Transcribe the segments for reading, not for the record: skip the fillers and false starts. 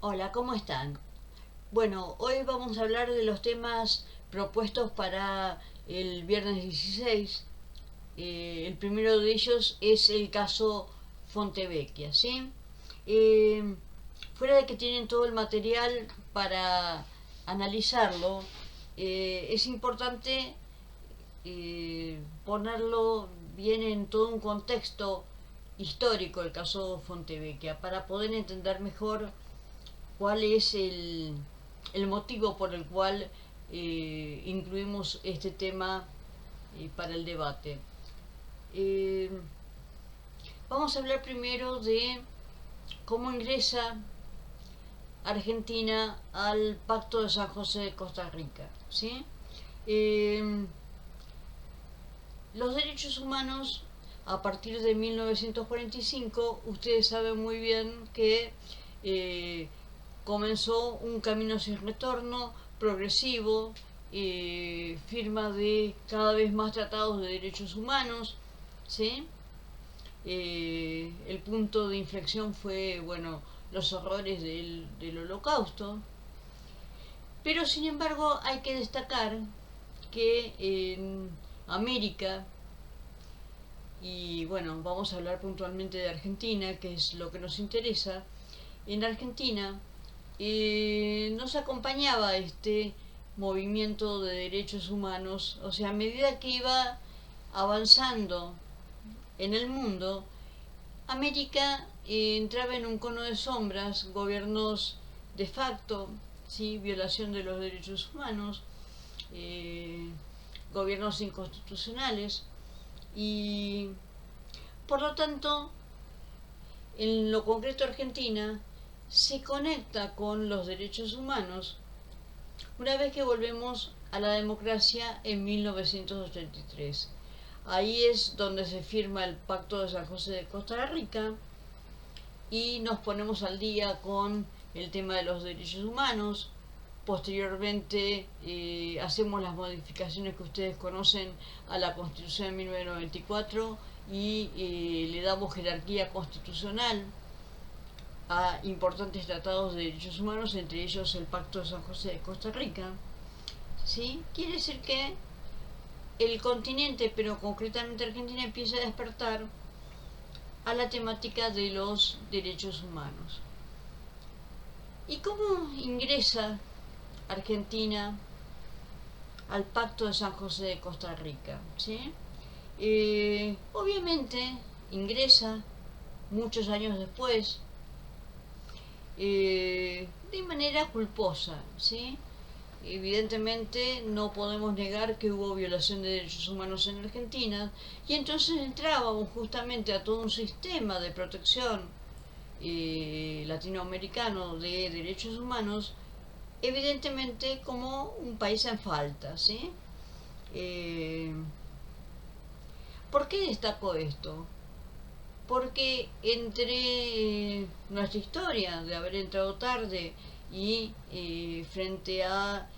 Hola, ¿cómo están? Bueno, hoy vamos a hablar de los temas propuestos para el viernes 16. El primero de ellos es el caso Fontevecchia, ¿sí? Eh, Fuera de que tienen todo el material para analizarlo, es importante ponerlo bien en todo un contexto histórico el caso Fontevecchia para poder entender mejor cuál es el motivo por el cual incluimos este tema para el debate. Eh, Vamos a hablar primero de cómo ingresa Argentina al Pacto de San José de Costa Rica. ¿Sí? Eh, los derechos humanos, a partir de 1945, ustedes saben muy bien que eh, comenzó un camino sin retorno, progresivo, firma de cada vez más tratados de derechos humanos, ¿sí? El punto de inflexión fue, bueno, los horrores del Holocausto, pero sin embargo hay que destacar que en América, y bueno, vamos a hablar puntualmente de Argentina, que es lo que nos interesa, en Argentina nos acompañaba este movimiento de derechos humanos, o sea, a medida que iba avanzando en el mundo, América entraba en un cono de sombras, gobiernos de facto, ¿sí? Violación de los derechos humanos, eh, gobiernos inconstitucionales y por lo tanto en lo concreto Argentina se conecta con los derechos humanos una vez que volvemos a la democracia en 1983. Ahí es donde se firma el Pacto de San José de Costa Rica y nos ponemos al día con el tema de los derechos humanos. Posteriormente hacemos las modificaciones que ustedes conocen a la Constitución de 1994 y le damos jerarquía constitucional a importantes tratados de derechos humanos, entre ellos el Pacto de San José de Costa Rica. ¿Sí? Quiere decir que el continente, pero concretamente Argentina, empieza a despertar a la temática de los derechos humanos. ¿Y cómo ingresa Argentina al Pacto de San José de Costa Rica? ¿Sí? Obviamente ingresa muchos años después, de manera culposa, ¿sí? Evidentemente no podemos negar que hubo violación de derechos humanos en Argentina y entonces entrábamos justamente a todo un sistema de protección latinoamericano de derechos humanos, evidentemente como un país en falta, ¿sí? Eh, ¿Por qué destaco esto? Porque entre nuestra historia de haber entrado tarde y frente a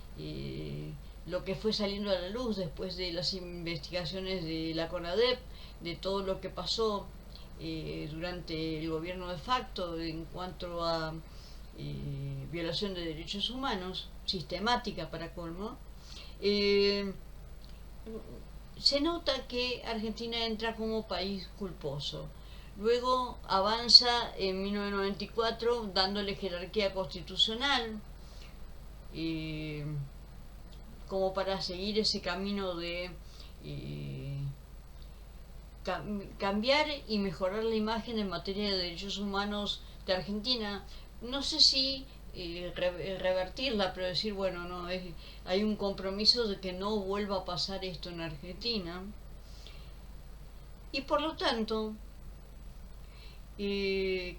lo que fue saliendo a la luz después de las investigaciones de la CONADEP, de todo lo que pasó durante el gobierno de facto en cuanto a violación de derechos humanos, sistemática para colmo, eh, se nota que Argentina entra como país culposo. Luego avanza en 1994 dándole jerarquía constitucional eh, como para seguir ese camino de eh, cambiar y mejorar la imagen en materia de derechos humanos de Argentina. No sé si revertirla, pero decir, bueno, no, hay un compromiso de que no vuelva a pasar esto en Argentina. Y por lo tanto,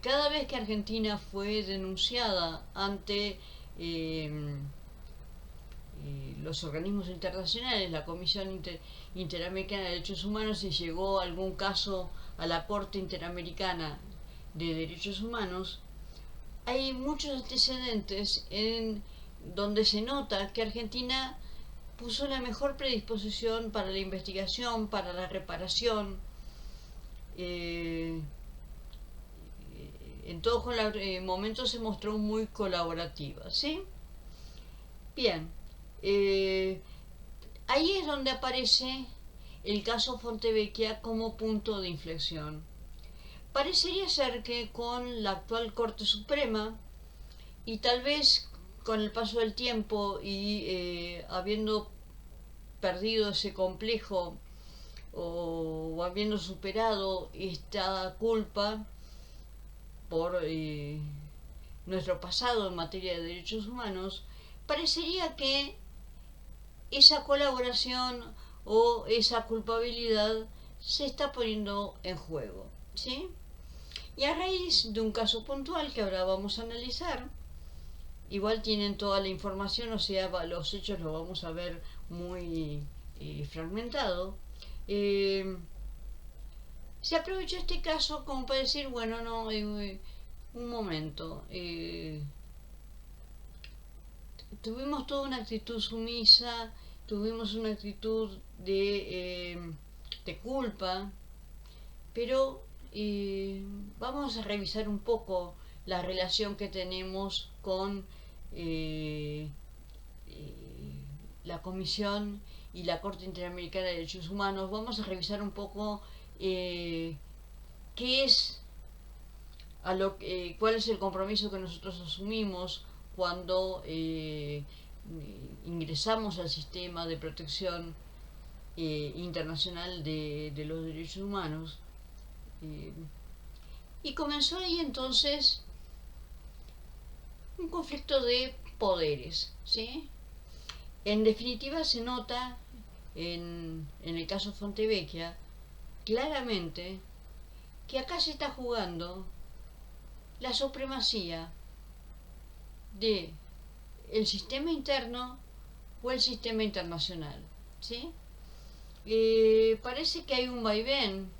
cada vez que Argentina fue denunciada ante los organismos internacionales, la Comisión Interamericana de Derechos Humanos, y llegó algún caso a la Corte Interamericana de Derechos Humanos, hay muchos antecedentes en donde se nota que Argentina puso la mejor predisposición para la investigación, para la reparación, eh, en todos los momentos se mostró muy colaborativa, ¿sí? Bien, ahí es donde aparece el caso Fontevecchia como punto de inflexión. Parecería ser que con la actual Corte Suprema, y tal vez con el paso del tiempo y habiendo perdido ese complejo o habiendo superado esta culpa por nuestro pasado en materia de derechos humanos, parecería que esa colaboración o esa culpabilidad se está poniendo en juego, ¿sí? Y a raíz de un caso puntual que ahora vamos a analizar, igual tienen toda la información, o sea, los hechos los vamos a ver muy fragmentado. Se aprovechó este caso como para decir, bueno, no, un momento, tuvimos toda una actitud sumisa, tuvimos una actitud de culpa, pero vamos a revisar un poco la relación que tenemos con la Comisión y la Corte Interamericana de Derechos Humanos. Vamos a revisar un poco qué es cuál es el compromiso que nosotros asumimos cuando ingresamos al sistema de protección internacional de los derechos humanos. Y comenzó ahí entonces un conflicto de poderes, ¿sí? En definitiva se nota en el caso Fontevecchia claramente que acá se está jugando la supremacía de el sistema interno o el sistema internacional, ¿sí? Parece que hay un vaivén,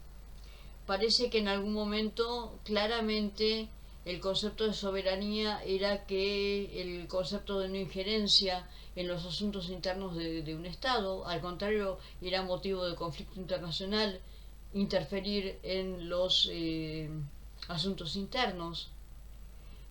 parece que en algún momento claramente el concepto de soberanía era que el concepto de no injerencia en los asuntos internos de un Estado, al contrario, era motivo de conflicto internacional interferir en los asuntos internos.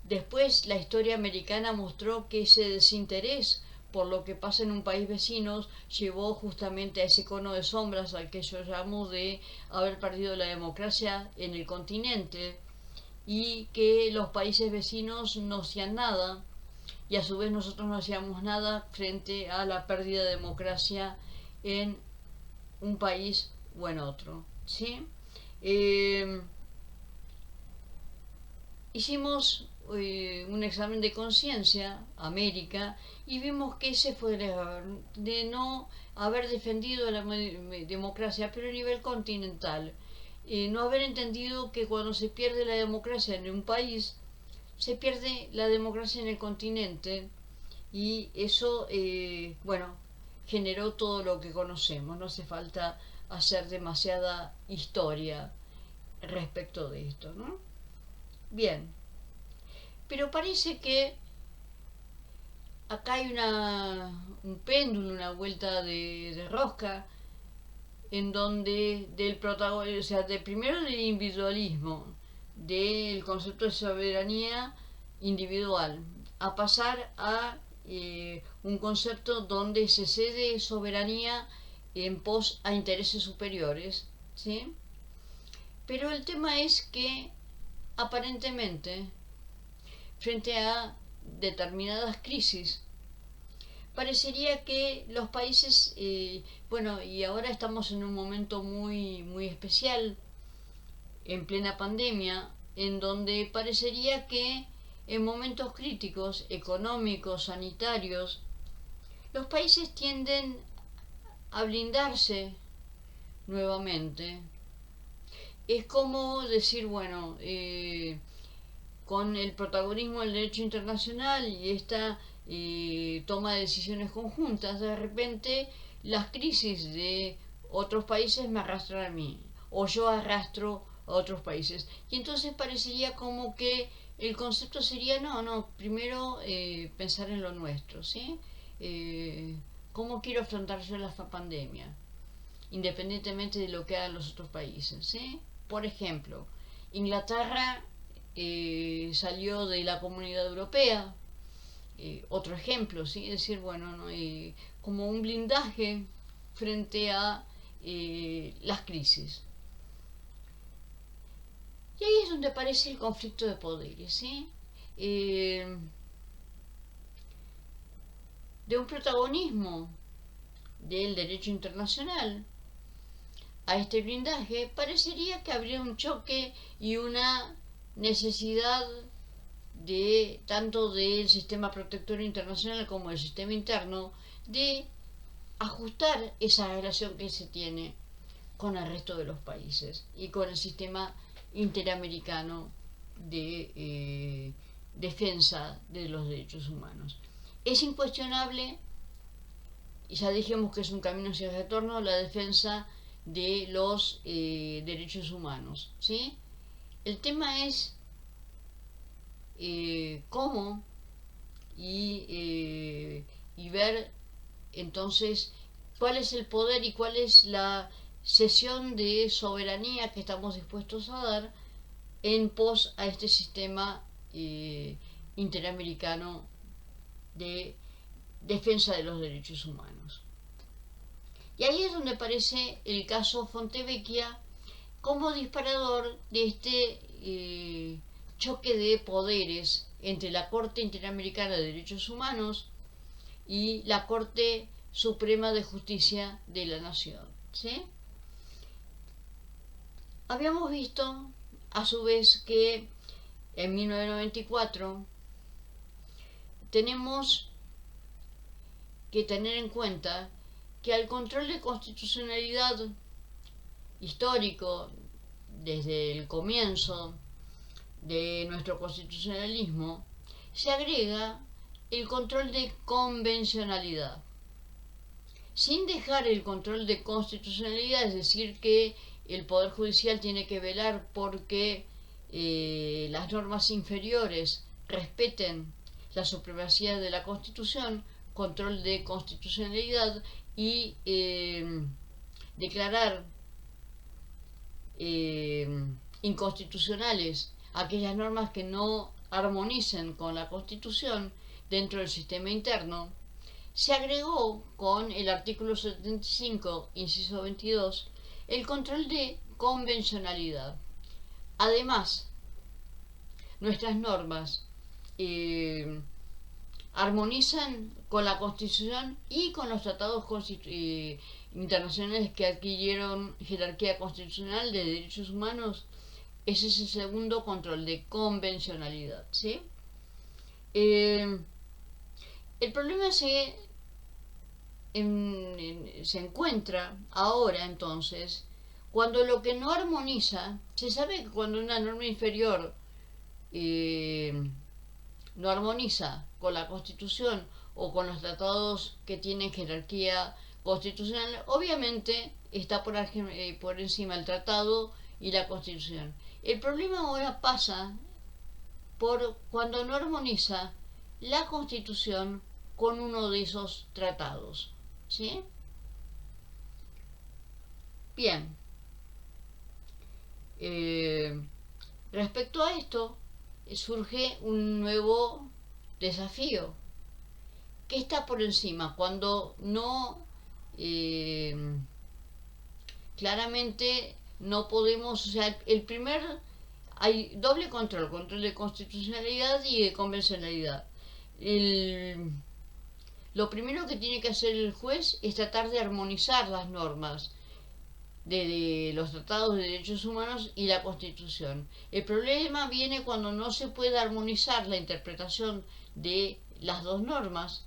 Después la historia americana mostró que ese desinterés por lo que pasa en un país vecino llevó justamente a ese cono de sombras al que yo llamo de haber perdido la democracia en el continente y que los países vecinos no hacían nada y a su vez nosotros no hacíamos nada frente a la pérdida de democracia en un país o en otro, ¿sí? Hicimos un examen de conciencia, América, y vimos que ese fue el error de no haber defendido la democracia, pero a nivel continental. No haber entendido que cuando se pierde la democracia en un país, se pierde la democracia en el continente, y eso, bueno, generó todo lo que conocemos. No hace falta hacer demasiada historia respecto de esto, ¿no? Bien, pero parece que acá hay un péndulo, una vuelta de rosca, en donde o sea, primero del individualismo, del concepto de soberanía individual, a pasar a un concepto donde se cede soberanía en pos a intereses superiores, ¿sí? Pero el tema es que aparentemente, frente a determinadas crisis, parecería que los países, bueno, y ahora estamos en un momento muy especial, en plena pandemia, en donde parecería que en momentos críticos, económicos, sanitarios, los países tienden a blindarse nuevamente. Es como decir, bueno, con el protagonismo del derecho internacional y esta toma de decisiones conjuntas, de repente las crisis de otros países me arrastran a mí, o yo arrastro a otros países. Y entonces parecería como que el concepto sería, no, primero pensar en lo nuestro, ¿sí? ¿Cómo quiero afrontar yo la pandemia? Independientemente de lo que hagan los otros países, ¿sí? Por ejemplo, Inglaterra salió de la Comunidad Europea, otro ejemplo, ¿sí? Es decir, bueno, ¿no? Como un blindaje frente a las crisis. Y ahí es donde aparece el conflicto de poderes, ¿sí? De un protagonismo del derecho internacional a este blindaje, parecería que habría un choque y una necesidad de tanto del sistema protector internacional como del sistema interno de ajustar esa relación que se tiene con el resto de los países y con el sistema interamericano de defensa de los derechos humanos. Es incuestionable, y ya dijimos que es un camino hacia el retorno, la defensa de los derechos humanos, ¿sí? El tema es cómo y ver entonces cuál es el poder y cuál es la cesión de soberanía que estamos dispuestos a dar en pos a este sistema interamericano de defensa de los derechos humanos. Y ahí es donde aparece el caso Fontevecchia como disparador de este choque de poderes entre la Corte Interamericana de Derechos Humanos y la Corte Suprema de Justicia de la Nación, ¿sí? Habíamos visto, a su vez, que en 1994 tenemos que tener en cuenta que al control de constitucionalidad histórico desde el comienzo de nuestro constitucionalismo se agrega el control de convencionalidad, sin dejar el control de constitucionalidad, es decir, que el Poder Judicial tiene que velar porque las normas inferiores respeten la supremacía de la Constitución, control de constitucionalidad y declarar inconstitucionales aquellas normas que no armonicen con la Constitución dentro del sistema interno. Se agregó con el artículo 75, inciso 22, el control de convencionalidad. Además, nuestras normas armonizan con la Constitución y con los tratados internacionales que adquirieron jerarquía constitucional de derechos humanos. Ese es el segundo control de convencionalidad, ¿sí? El problema se encuentra ahora entonces cuando lo que no armoniza, se sabe que cuando una norma inferior no armoniza con la Constitución o con los tratados que tienen jerarquía constitucional, obviamente está por encima el tratado y la Constitución. El problema ahora pasa por cuando no armoniza la Constitución con uno de esos tratados, ¿sí? Bien. Respecto a esto, surge un nuevo desafío. ¿Qué está por encima? Cuando no, claramente no podemos, o sea, hay doble control, control de constitucionalidad y de convencionalidad. Lo primero que tiene que hacer el juez es tratar de armonizar las normas de los tratados de derechos humanos y la Constitución. El problema viene cuando no se puede armonizar la interpretación de las dos normas.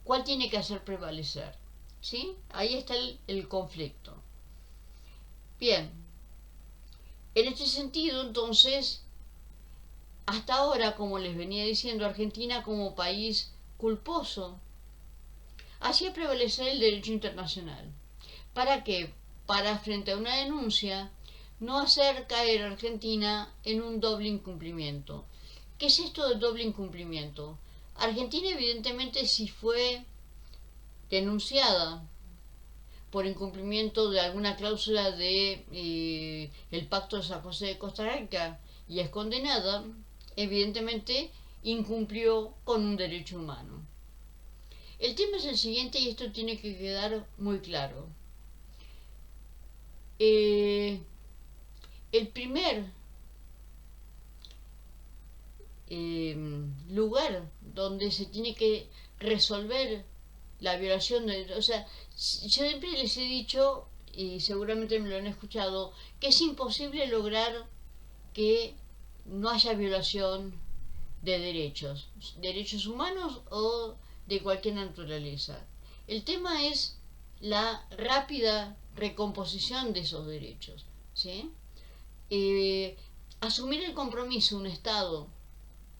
¿Cuál tiene que hacer prevalecer? ¿Sí? Ahí está el conflicto. Bien, en este sentido, entonces, hasta ahora, como les venía diciendo, Argentina como país culposo hacía prevalecer el derecho internacional. ¿Para qué? Para, frente a una denuncia, no hacer caer a Argentina en un doble incumplimiento. ¿Qué es esto del doble incumplimiento? Argentina, evidentemente, si fue denunciada por incumplimiento de alguna cláusula de el Pacto de San José de Costa Rica y es condenada, evidentemente incumplió con un derecho humano. El tema es el siguiente y esto tiene que quedar muy claro. El primer lugar donde se tiene que resolver la violación de... O sea, yo siempre les he dicho, y seguramente me lo han escuchado, que es imposible lograr que no haya violación de derechos humanos o de cualquier naturaleza. El tema es la rápida recomposición de esos derechos, ¿sí? Asumir el compromiso de un Estado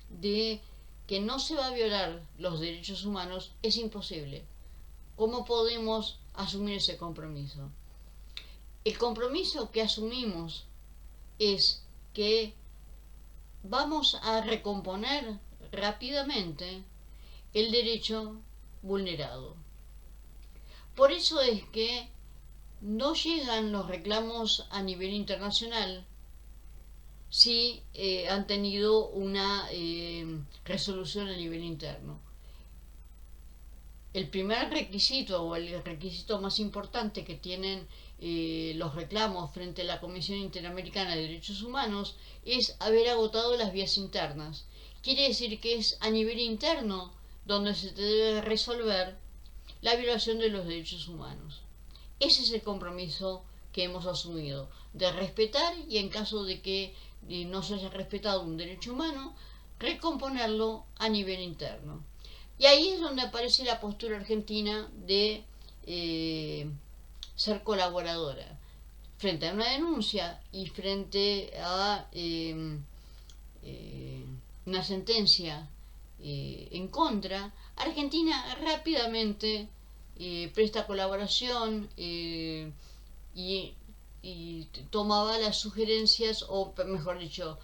de que no se va a violar los derechos humanos es imposible. ¿Cómo podemos asumir ese compromiso? El compromiso que asumimos es que vamos a recomponer rápidamente el derecho vulnerado. Por eso es que no llegan los reclamos a nivel internacional si han tenido una resolución a nivel interno. El primer requisito o el requisito más importante que tienen los reclamos frente a la Comisión Interamericana de Derechos Humanos es haber agotado las vías internas. Quiere decir que es a nivel interno donde se debe resolver la violación de los derechos humanos. Ese es el compromiso que hemos asumido, de respetar y en caso de que no se haya respetado un derecho humano, recomponerlo a nivel interno. Y ahí es donde aparece la postura argentina de ser colaboradora. Frente a una denuncia y frente a una sentencia en contra, Argentina rápidamente presta colaboración y tomaba las sugerencias, o mejor dicho,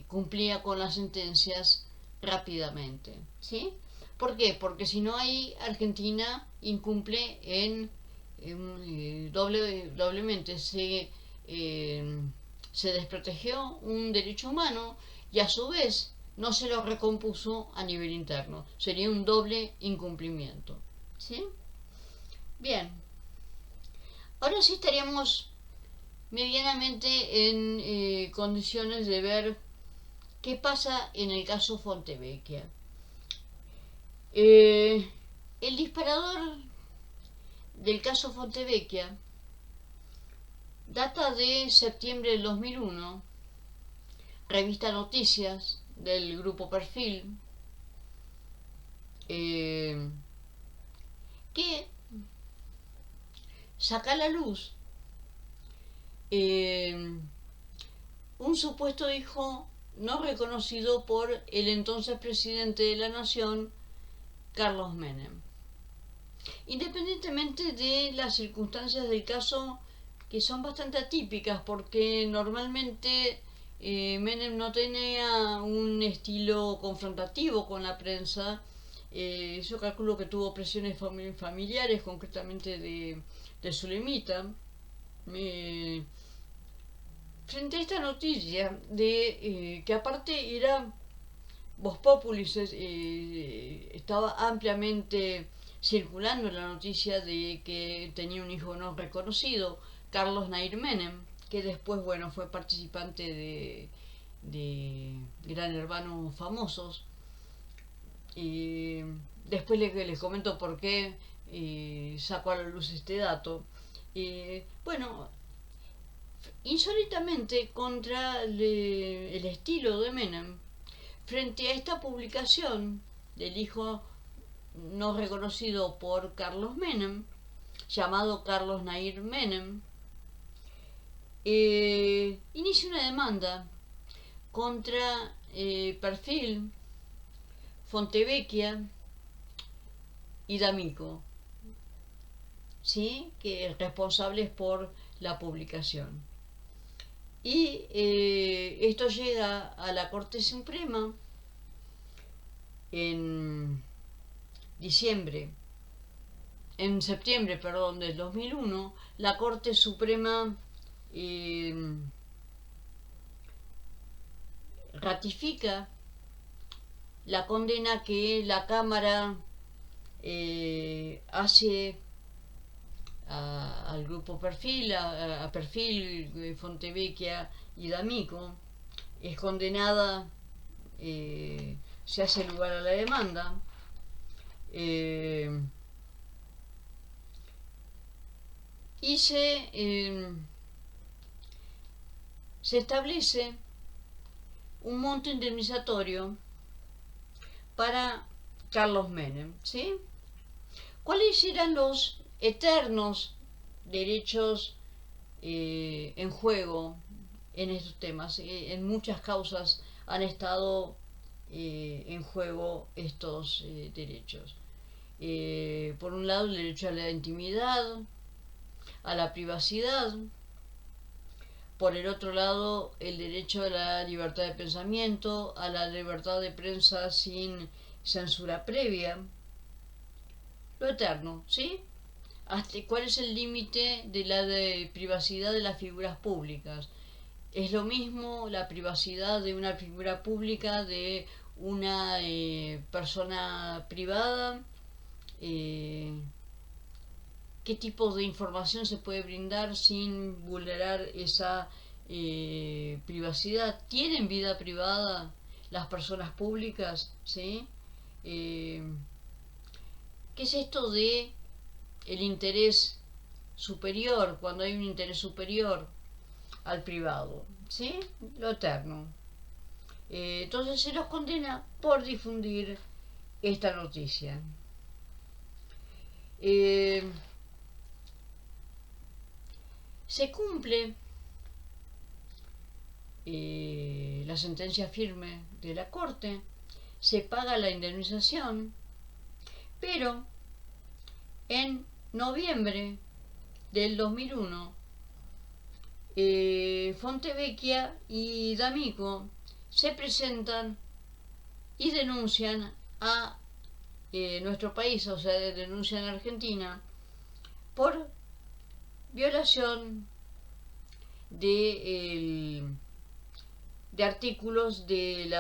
cumplía con las sentencias rápidamente, ¿sí? ¿Por qué? Porque si no ahí Argentina incumple doblemente, se desprotegió un derecho humano y a su vez no se lo recompuso a nivel interno. Sería un doble incumplimiento, ¿sí? Bien. Ahora sí estaríamos medianamente en condiciones de ver qué pasa en el caso Fontevecchia. El disparador del caso Fontevecchia data de septiembre del 2001, revista Noticias del grupo Perfil, que saca a la luz un supuesto hijo no reconocido por el entonces presidente de la Nación, Carlos Menem. Independientemente de las circunstancias del caso, que son bastante atípicas, porque normalmente Menem no tenía un estilo confrontativo con la prensa. Yo calculo que tuvo presiones familiares, concretamente de Zulemita. Frente a esta noticia de que aparte era Vox Populi, estaba ampliamente circulando la noticia de que tenía un hijo no reconocido, Carlos Nair Menem, que después, bueno, fue participante de Gran Hermano Famosos. Después les comento por qué sacó a la luz este dato. Bueno, insólitamente contra el estilo de Menem, frente a esta publicación del hijo no reconocido por Carlos Menem, llamado Carlos Nair Menem, inicia una demanda contra Perfil, Fontevecchia y D'Amico, ¿sí? Que responsables por la publicación. Y esto llega a la Corte Suprema en septiembre, del 2001. La Corte Suprema ratifica la condena que la Cámara hace al grupo Perfil, a Perfil, Fontevecchia y D'Amico. Es condenada, se hace lugar a la demanda. Y se establece un monto indemnizatorio para Carlos Menem, ¿sí? ¿Cuáles eran los eternos derechos en juego en estos temas? En muchas causas han estado en juego estos derechos. Por un lado, el derecho a la intimidad, a la privacidad. Por el otro lado, el derecho a la libertad de pensamiento, a la libertad de prensa sin censura previa. Lo eterno, ¿sí? ¿Cuál es el límite de la privacidad de las figuras públicas? Es lo mismo la privacidad de una figura pública de una persona privada. ¿Qué tipo de información se puede brindar sin vulnerar esa privacidad? ¿Tienen vida privada las personas públicas? ¿Sí? ¿Qué es esto de el interés superior, cuando hay un interés superior al privado? ¿Sí? Lo eterno. Entonces se los condena por difundir esta noticia. Se cumple la sentencia firme de la Corte, se paga la indemnización, pero en noviembre del 2001 Fontevecchia y D'Amico se presentan y denuncian a nuestro país, o sea, denuncian a Argentina por violación de artículos del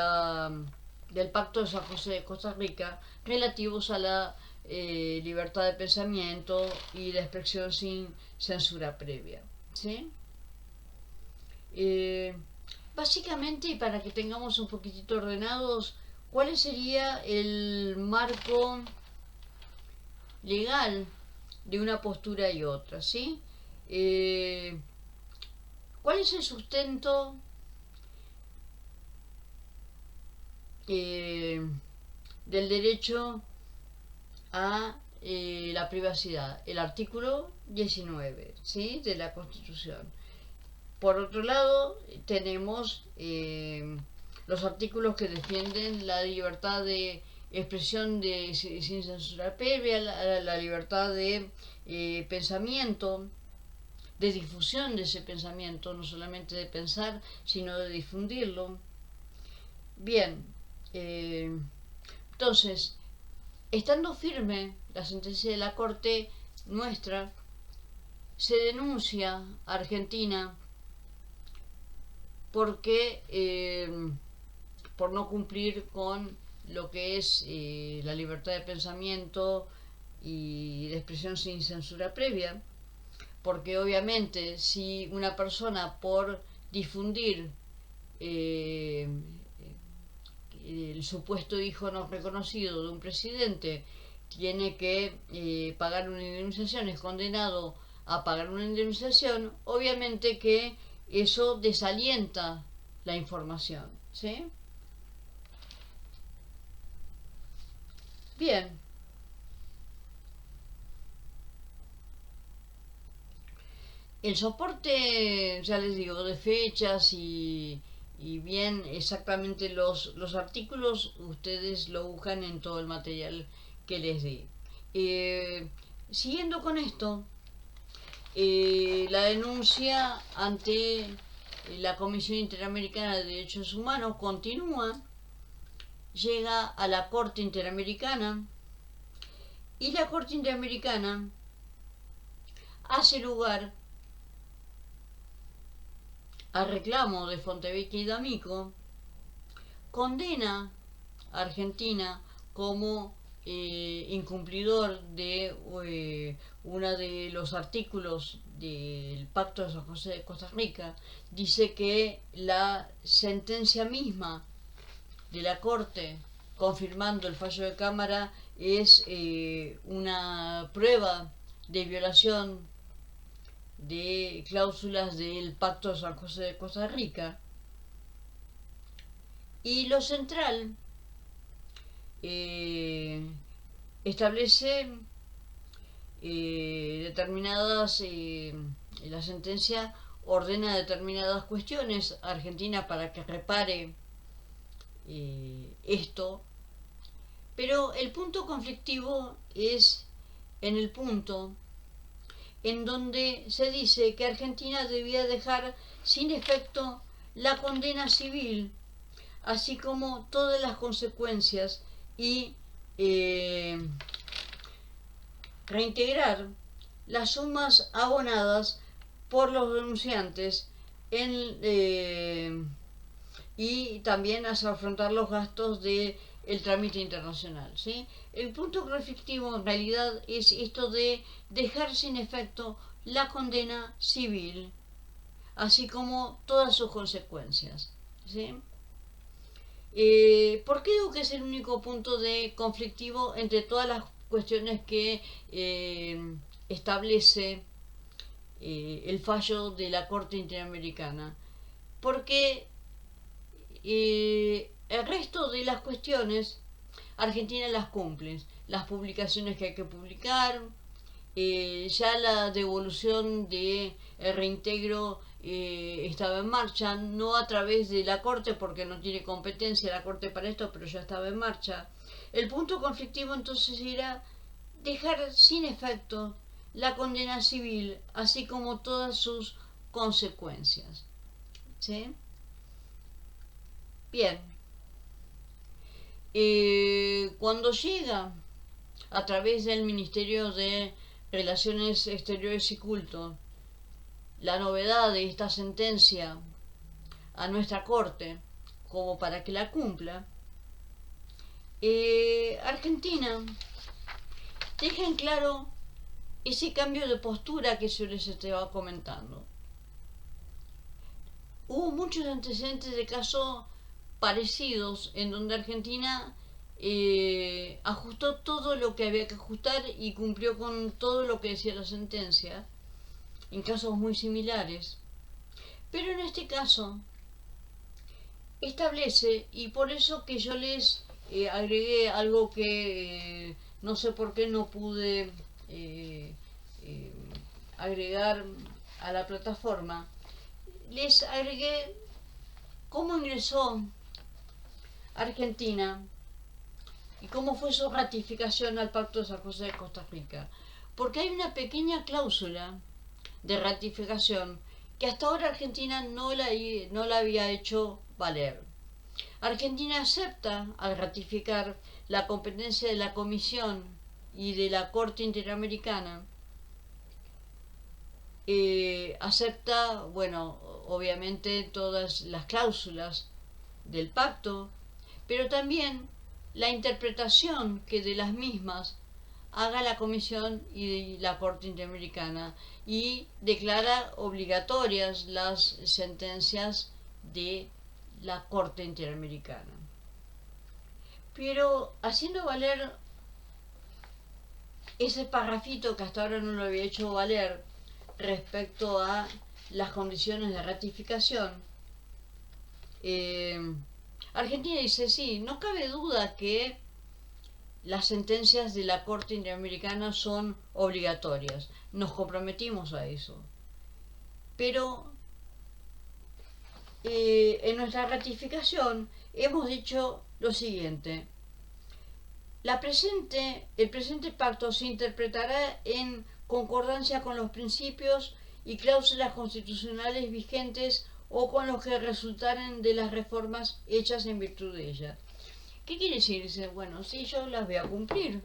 Pacto de San José de Costa Rica relativos a la libertad de pensamiento y la expresión sin censura previa, ¿sí? Básicamente, y para que tengamos un poquitito ordenados, ¿cuál sería el marco legal de una postura y otra, ¿sí? ¿Cuál es el sustento del derecho a la privacidad? El artículo 19, ¿sí?, de la Constitución. Por otro lado, tenemos los artículos que defienden la libertad de expresión sin censura previa, la libertad de pensamiento, de difusión de ese pensamiento, no solamente de pensar, sino de difundirlo. Bien, entonces, estando firme la sentencia de la Corte nuestra, se denuncia a Argentina porque por no cumplir con lo que es la libertad de pensamiento y de expresión sin censura previa, porque obviamente si una persona por difundir el supuesto hijo no reconocido de un presidente tiene que pagar una indemnización, es condenado a pagar una indemnización, obviamente que eso desalienta la información, ¿sí? Bien. El soporte, ya les digo, de fechas y bien exactamente los artículos, ustedes lo buscan en todo el material que les di. Siguiendo con esto, la denuncia ante la Comisión Interamericana de Derechos Humanos continúa, llega a la Corte Interamericana y la Corte Interamericana hace lugar al reclamo de Fontevecchia y D'Amico condena a Argentina como incumplidor de uno de los artículos del Pacto de San José de Costa Rica. Dice que la sentencia misma de la Corte, confirmando el fallo de Cámara, es una prueba de violación de cláusulas del Pacto de San José de Costa Rica. Y lo central establece determinadas, la sentencia ordena determinadas cuestiones a Argentina para que repare esto, pero el punto conflictivo es en el punto en donde se dice que Argentina debía dejar sin efecto la condena civil, así como todas las consecuencias, y reintegrar las sumas abonadas por los denunciantes y también afrontar los gastos del trámite internacional, ¿sí? El punto conflictivo en realidad es esto de dejar sin efecto la condena civil, así como todas sus consecuencias, ¿sí? ¿Por qué digo que es el único punto de conflictivo entre todas las cuestiones que establece el fallo de la Corte Interamericana? Porque el resto de las cuestiones Argentina las cumple, las publicaciones que hay que publicar, ya la devolución de el reintegro estaba en marcha, no a través de la Corte porque no tiene competencia la Corte para esto, pero ya estaba en marcha. El punto conflictivo entonces era dejar sin efecto la condena civil, así como todas sus consecuencias, ¿sí? Bien, cuando llega a través del Ministerio de Relaciones Exteriores y Culto la novedad de esta sentencia a nuestra Corte, como para que la cumpla, Argentina deja en claro ese cambio de postura que yo les estaba comentando. Hubo muchos antecedentes de casos parecidos en donde Argentina ajustó todo lo que había que ajustar y cumplió con todo lo que decía la sentencia, en casos muy similares. Pero en este caso establece, y por eso que yo les agregué algo que no sé por qué no pude agregar a la plataforma, les agregué cómo ingresó Argentina y cómo fue su ratificación al Pacto de San José de Costa Rica. Porque hay una pequeña cláusula de ratificación que hasta ahora Argentina no la había hecho valer. Argentina acepta, al ratificar, la competencia de la Comisión y de la Corte Interamericana, acepta, bueno, obviamente todas las cláusulas del pacto, pero también la interpretación que de las mismas haga la Comisión y la Corte Interamericana, y declara obligatorias las sentencias de la Corte Interamericana. Pero haciendo valer ese parrafito que hasta ahora no lo había hecho valer respecto a las condiciones de ratificación, Argentina dice, sí, no cabe duda que las sentencias de la Corte Interamericana son obligatorias, nos comprometimos a eso, pero en nuestra ratificación hemos dicho lo siguiente: el presente pacto se interpretará en concordancia con los principios y cláusulas constitucionales vigentes o con los que resultaren de las reformas hechas en virtud de ella. ¿Qué quiere decir? Dice, bueno, sí, yo las voy a cumplir,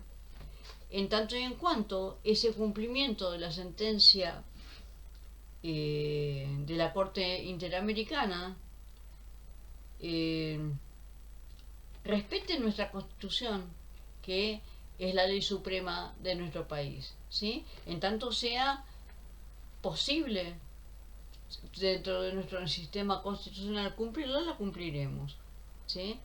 en tanto y en cuanto ese cumplimiento de la sentencia de la Corte Interamericana respeten nuestra Constitución, que es la ley suprema de nuestro país, ¿sí? En tanto sea posible dentro de nuestro sistema constitucional cumplirla, la cumpliremos, ¿sí?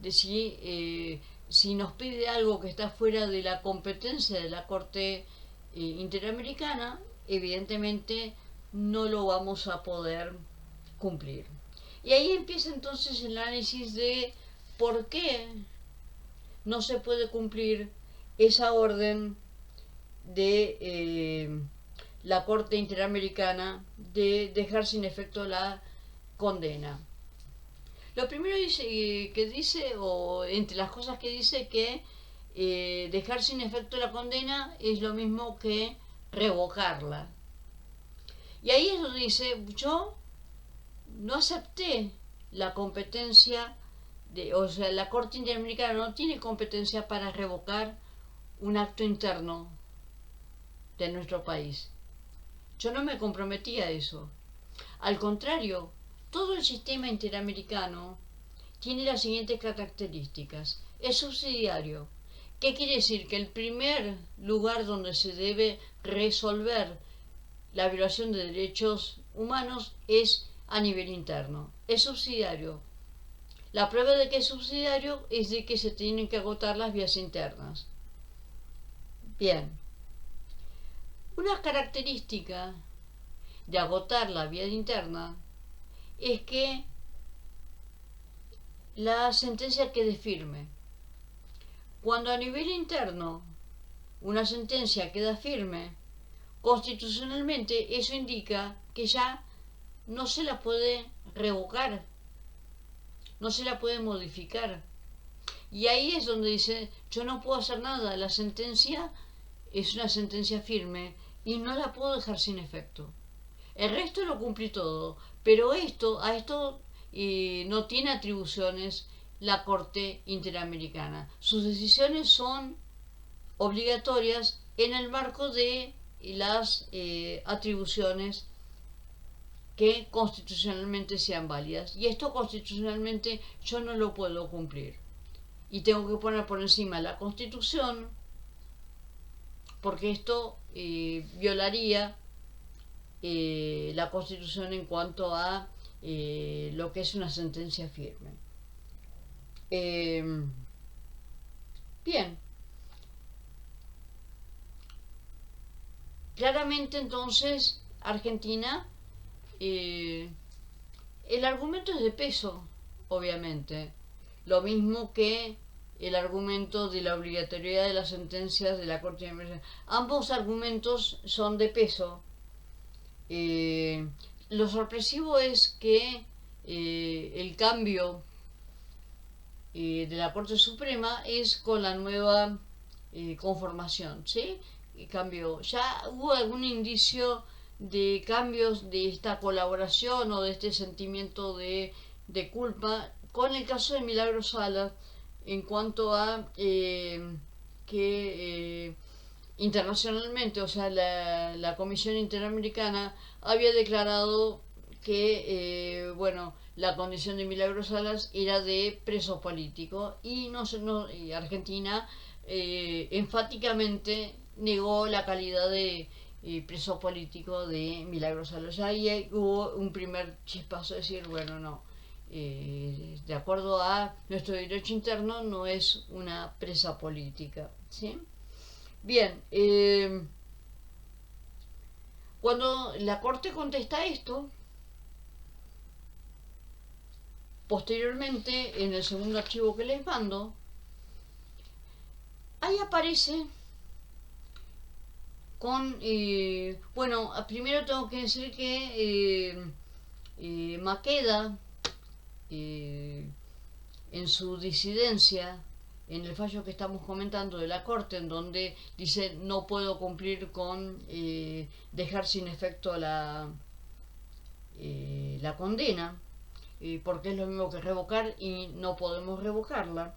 De si nos pide algo que está fuera de la competencia de la Corte Interamericana, evidentemente no lo vamos a poder cumplir. Y ahí empieza entonces el análisis de por qué no se puede cumplir esa orden de la Corte Interamericana de dejar sin efecto la condena. Lo primero que dice, o entre las cosas que dice, que dejar sin efecto la condena es lo mismo que revocarla. Y ahí es donde dice, yo no acepté la competencia, o sea, la Corte Interamericana no tiene competencia para revocar un acto interno de nuestro país. Yo no me comprometí a eso. Al contrario, todo el sistema interamericano tiene las siguientes características. Es subsidiario. ¿Qué quiere decir? Que el primer lugar donde se debe resolver la violación de derechos humanos es a nivel interno. Es subsidiario. La prueba de que es subsidiario es de que se tienen que agotar las vías internas. Bien. Una característica de agotar la vía interna es que la sentencia quede firme. Cuando a nivel interno una sentencia queda firme, constitucionalmente eso indica que ya no se la puede revocar, no se la puede modificar. Y ahí es donde dice, yo no puedo hacer nada, la sentencia es una sentencia firme y no la puedo dejar sin efecto. El resto lo cumplí todo, pero a esto no tiene atribuciones la Corte Interamericana. Sus decisiones son obligatorias en el marco de las atribuciones que constitucionalmente sean válidas. Y esto constitucionalmente yo no lo puedo cumplir. Y tengo que poner por encima la Constitución, porque esto violaría la Constitución en cuanto a lo que es una sentencia firme. Bien. Claramente entonces Argentina, el argumento es de peso, obviamente. Lo mismo que el argumento de la obligatoriedad de las sentencias de la Corte Interamericana. Ambos argumentos son de peso. Lo sorpresivo es que el cambio de la Corte Suprema es con la nueva conformación, ¿sí? Cambio. Ya hubo algún indicio de cambios de esta colaboración o de este sentimiento de culpa con el caso de Milagros Sala en cuanto a que internacionalmente, o sea, la Comisión Interamericana había declarado que, la condición de Milagros Salas era de preso político y y Argentina enfáticamente negó la calidad de preso político de Milagros Salas. Ahí hubo un primer chispazo de decir, bueno, no, de acuerdo a nuestro derecho interno no es una presa política, ¿sí? Bien, cuando la Corte contesta esto, posteriormente en el segundo archivo que les mando, ahí aparece con, primero tengo que decir que Maqueda, en su disidencia, en el fallo que estamos comentando de la Corte, en donde dice no puedo cumplir con dejar sin efecto la condena, porque es lo mismo que revocar y no podemos revocarla.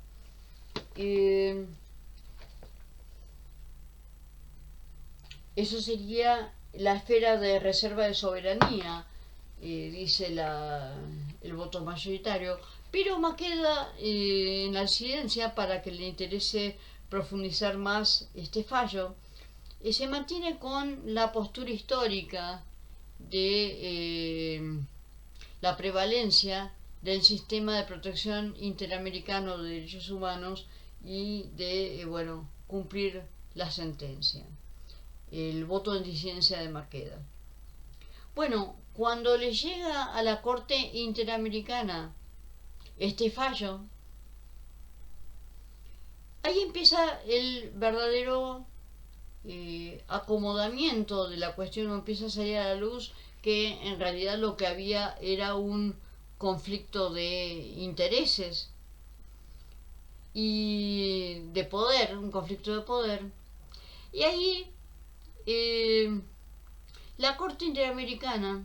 Eso sería la esfera de reserva de soberanía, dice el voto mayoritario, Pero Maqueda, en la ciencia, para que le interese profundizar más este fallo, se mantiene con la postura histórica de la prevalencia del sistema de protección interamericano de derechos humanos y de, bueno, cumplir la sentencia, el voto de disidencia de Maqueda. Bueno, cuando le llega a la Corte Interamericana este fallo, ahí empieza el verdadero acomodamiento de la cuestión, empieza a salir a la luz que en realidad lo que había era un conflicto de intereses y de poder, un conflicto de poder. Y ahí la Corte Interamericana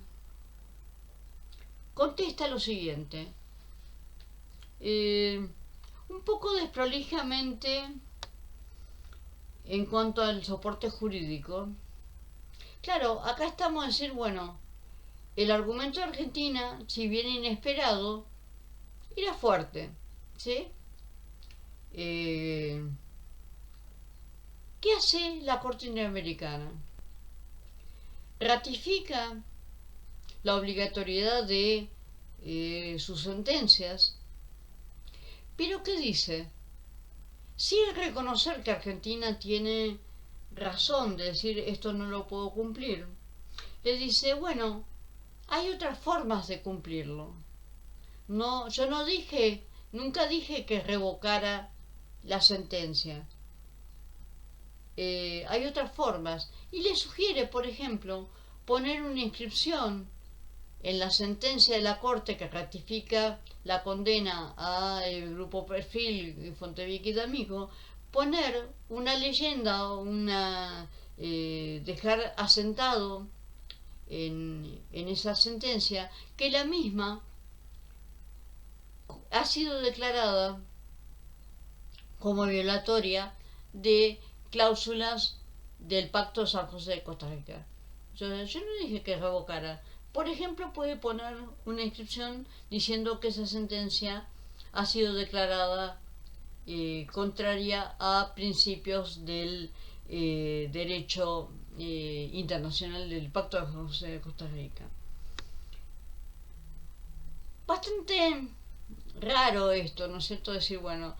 contesta lo siguiente, un poco desprolijamente en cuanto al soporte jurídico. Claro, acá estamos a decir, bueno, el argumento de Argentina, si bien inesperado, era fuerte, ¿sí? ¿Qué hace la Corte Interamericana? Ratifica la obligatoriedad de sus sentencias, pero ¿qué dice? Sin reconocer que Argentina tiene razón de decir esto no lo puedo cumplir, le dice, bueno, hay otras formas de cumplirlo. No, yo no dije, nunca dije que revocara la sentencia. Hay otras formas. Y le sugiere, por ejemplo, poner una inscripción en la sentencia de la Corte que ratifica la condena al grupo Perfil, Fontevecchi y D'Amico, poner una leyenda, dejar asentado en esa sentencia que la misma ha sido declarada como violatoria de cláusulas del Pacto de San José de Costa Rica. Yo no dije que revocara. Por ejemplo, puede poner una inscripción diciendo que esa sentencia ha sido declarada contraria a principios del derecho internacional del Pacto de San José de Costa Rica. Bastante raro esto, ¿no es cierto? Decir, bueno,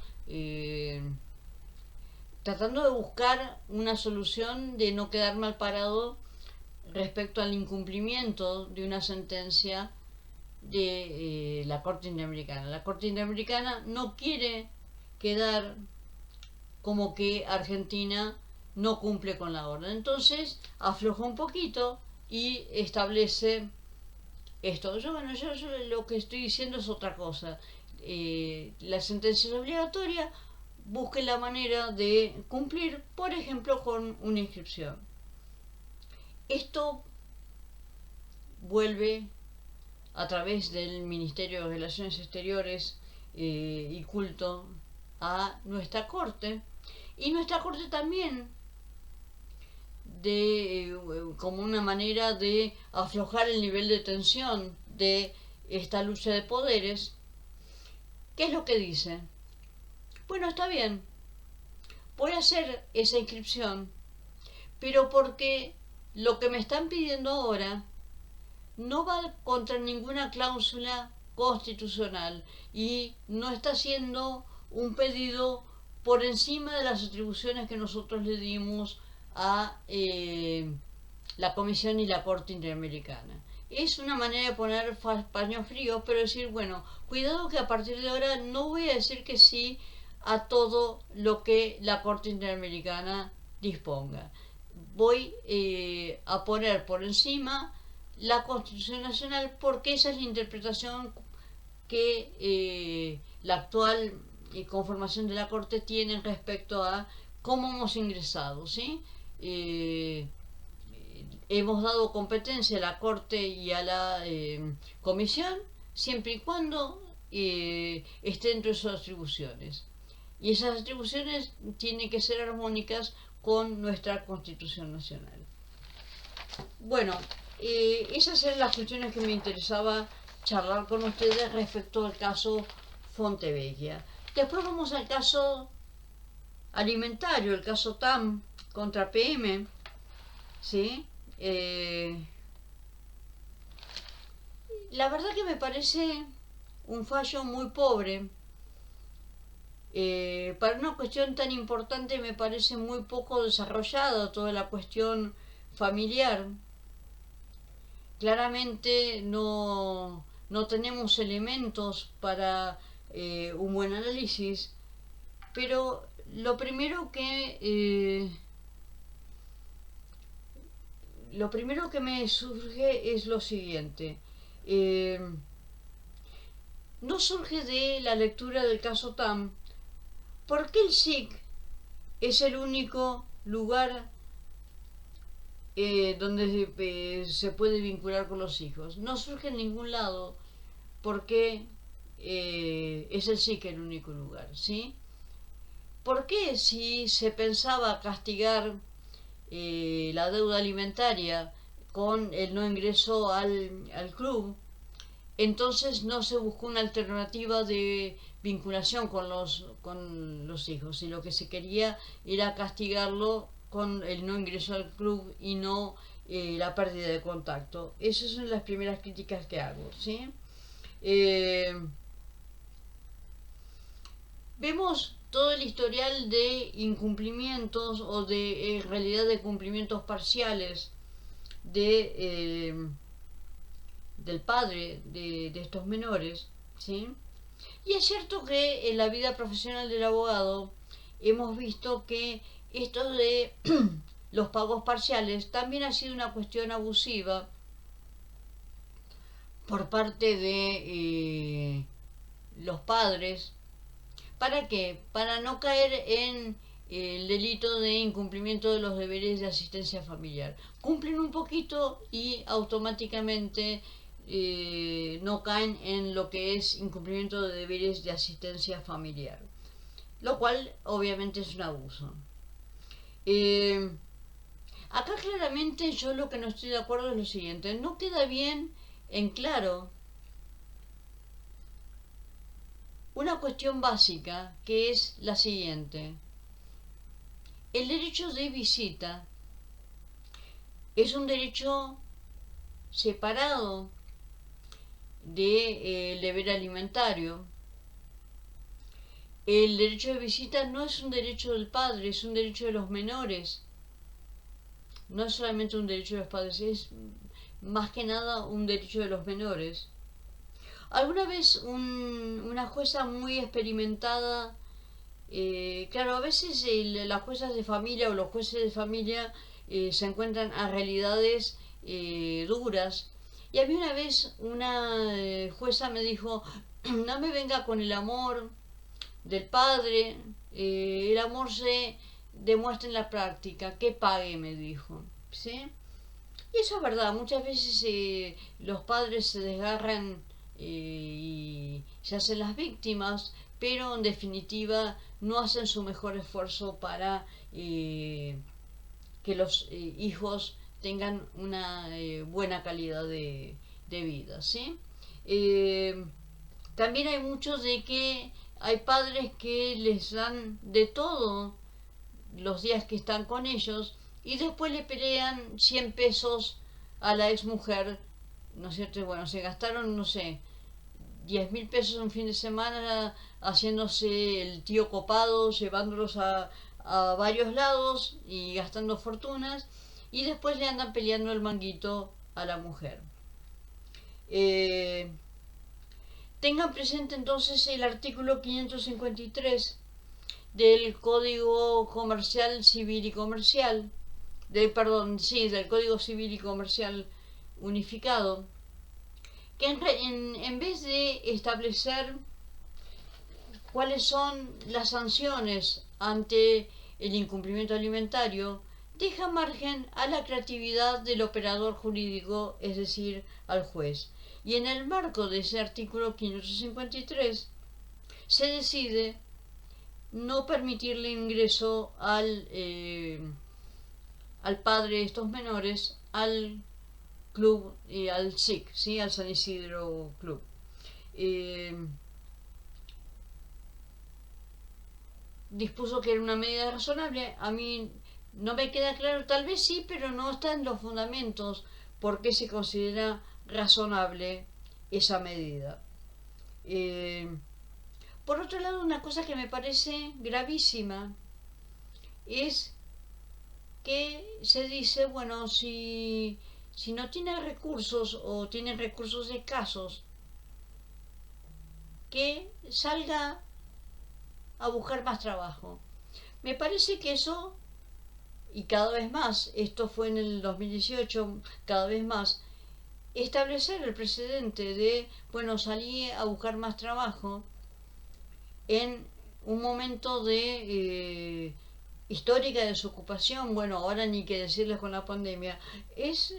tratando de buscar una solución de no quedar mal parado respecto al incumplimiento de una sentencia de la Corte Interamericana. La Corte Interamericana no quiere quedar como que Argentina no cumple con la orden. Entonces afloja un poquito y establece esto. Yo lo que estoy diciendo es otra cosa. La sentencia es obligatoria, busque la manera de cumplir, por ejemplo, con una inscripción. Esto vuelve a través del Ministerio de Relaciones Exteriores y Culto a nuestra Corte, y nuestra Corte también como una manera de aflojar el nivel de tensión de esta lucha de poderes. ¿Qué es lo que dice? Bueno, está bien, voy a hacer esa inscripción, pero porque lo que me están pidiendo ahora no va contra ninguna cláusula constitucional y no está haciendo un pedido por encima de las atribuciones que nosotros le dimos a la Comisión y la Corte Interamericana. Es una manera de poner paños fríos, pero decir, bueno, cuidado que a partir de ahora no voy a decir que sí a todo lo que la Corte Interamericana disponga. Voy a poner por encima la Constitución Nacional porque esa es la interpretación que la actual conformación de la Corte tiene respecto a cómo hemos ingresado, ¿sí? Hemos dado competencia a la Corte y a la Comisión siempre y cuando esté dentro de sus atribuciones. Y esas atribuciones tienen que ser armónicas con nuestra Constitución Nacional. Bueno, esas eran las cuestiones que me interesaba charlar con ustedes respecto al caso Fontevecchia. Después vamos al caso alimentario, el caso TAM contra PM, ¿sí? La verdad que me parece un fallo muy pobre. Para una cuestión tan importante me parece muy poco desarrollada toda la cuestión familiar. Claramente no tenemos elementos para un buen análisis, pero lo primero que me surge es lo siguiente. No surge de la lectura del caso TAM. ¿Por qué el SIC es el único lugar donde se puede vincular con los hijos? No surge en ningún lado porque es el SIC el único lugar, ¿sí? ¿Por qué si se pensaba castigar la deuda alimentaria con el no ingreso al club, entonces no se buscó una alternativa de vinculación con los hijos, y lo que se quería era castigarlo con el no ingreso al club y no la pérdida de contacto? Esas son las primeras críticas que hago, ¿sí? Vemos todo el historial de incumplimientos o de en realidad de cumplimientos parciales del padre de estos menores, ¿sí? Y es cierto que en la vida profesional del abogado hemos visto que esto de los pagos parciales también ha sido una cuestión abusiva por parte de los padres. ¿Para qué? Para no caer en el delito de incumplimiento de los deberes de asistencia familiar. Cumplen un poquito y automáticamente no caen en lo que es incumplimiento de deberes de asistencia familiar, lo cual obviamente es un abuso. Acá claramente yo lo que no estoy de acuerdo es lo siguiente: no queda bien en claro una cuestión básica, que es la siguiente: el derecho de visita es un derecho separado del deber alimentario. El derecho de visita no es un derecho del padre, es un derecho de los menores. No es solamente un derecho de los padres, es más que nada un derecho de los menores. Alguna vez una jueza muy experimentada, claro, a veces las juezas de familia o los jueces de familia se encuentran a realidades duras. Y a mí una vez una jueza me dijo: no me venga con el amor del padre, el amor se demuestra en la práctica, que pague, me dijo, ¿sí? Y eso es verdad, muchas veces los padres se desgarran y se hacen las víctimas, pero en definitiva no hacen su mejor esfuerzo para que los hijos tengan una buena calidad de vida, ¿sí? También hay muchos de que hay padres que les dan de todo los días que están con ellos y después le pelean 100 pesos a la ex mujer, ¿no es cierto? Bueno, se gastaron, no sé, 10.000 pesos un fin de semana haciéndose el tío copado, llevándolos a varios lados y gastando fortunas, y después le andan peleando el manguito a la mujer. Tengan presente entonces el artículo 553 del Código Comercial, Civil y Comercial, del Código Civil y Comercial Unificado, que en vez de establecer cuáles son las sanciones ante el incumplimiento alimentario, deja margen a la creatividad del operador jurídico, es decir, al juez. Y en el marco de ese artículo 553 se decide no permitirle ingreso al padre de estos menores al club, al SIC, ¿sí? Al San Isidro Club. dispuso que era una medida razonable. A mí no me queda claro, tal vez sí, pero no está en los fundamentos por qué se considera razonable esa medida. Eh, por otro lado, una cosa que me parece gravísima es que se dice, bueno, si no tiene recursos o tiene recursos escasos, que salga a buscar más trabajo. Me parece que eso, y cada vez más, esto fue en el 2018, cada vez más, establecer el precedente de, bueno, salí a buscar más trabajo en un momento de histórica desocupación, bueno, ahora ni que decirles con la pandemia, es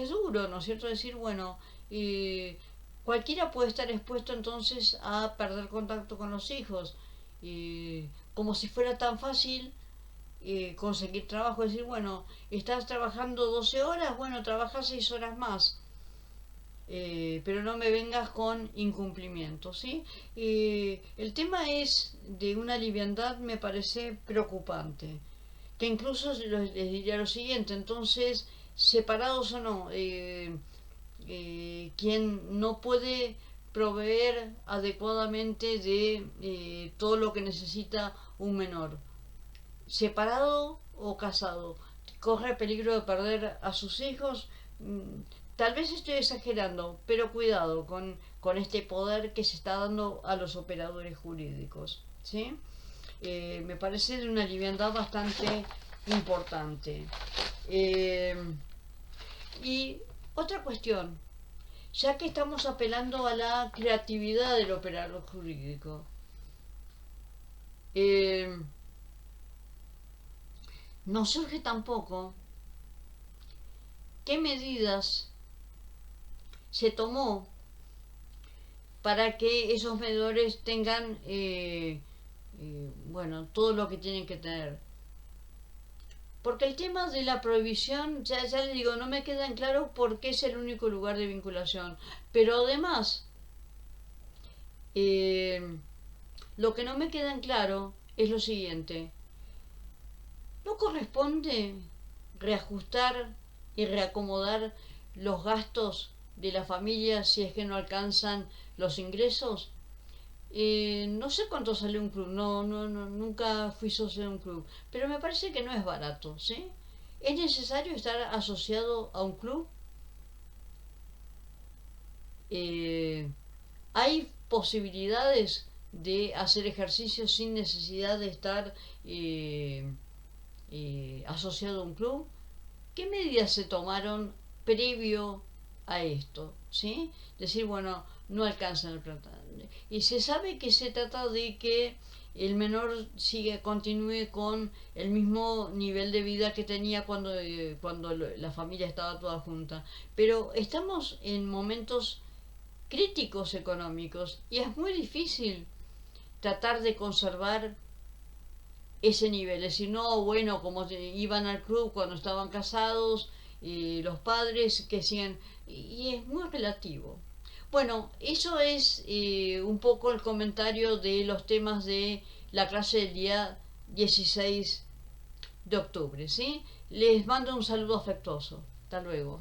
duro, ¿no es cierto? Decir, bueno, cualquiera puede estar expuesto entonces a perder contacto con los hijos, como si fuera tan fácil conseguir trabajo, decir, bueno, estás trabajando 12 horas, bueno, trabajas 6 horas más. Pero no me vengas con incumplimientos, ¿sí? El tema es de una liviandad, me parece preocupante, que incluso les diría lo siguiente, entonces, separados o no, quien no puede proveer adecuadamente de todo lo que necesita un menor, separado o casado, corre peligro de perder a sus hijos. Tal vez estoy exagerando, pero cuidado con este poder que se está dando a los operadores jurídicos, ¿sí? Me parece de una liviandad bastante importante. Y otra cuestión, ya que estamos apelando a la creatividad del operador jurídico, no surge tampoco qué medidas se tomó para que esos medidores tengan, bueno, todo lo que tienen que tener. Porque el tema de la prohibición, ya les digo, no me queda en claro por qué es el único lugar de vinculación. Pero además, lo que no me queda en claro es lo siguiente. ¿No corresponde reajustar y reacomodar los gastos de la familia si es que no alcanzan los ingresos? No sé cuánto sale un club, nunca fui socio de un club, pero me parece que no es barato, ¿sí? ¿Es necesario estar asociado a un club? ¿Hay posibilidades de hacer ejercicio sin necesidad de estar asociado a un club? ¿Qué medidas se tomaron previo a esto? ¿Sí? Decir, bueno, no alcanzan el plata. Y se sabe que se trata de que el menor continúe con el mismo nivel de vida que tenía cuando la familia estaba toda junta. Pero estamos en momentos críticos económicos y es muy difícil tratar de conservar ese nivel, es decir, no, bueno, como iban al club cuando estaban casados, los padres que siguen, y es muy relativo. Bueno, eso es un poco el comentario de los temas de la clase del día 16 de octubre, ¿sí? Les mando un saludo afectuoso. Hasta luego.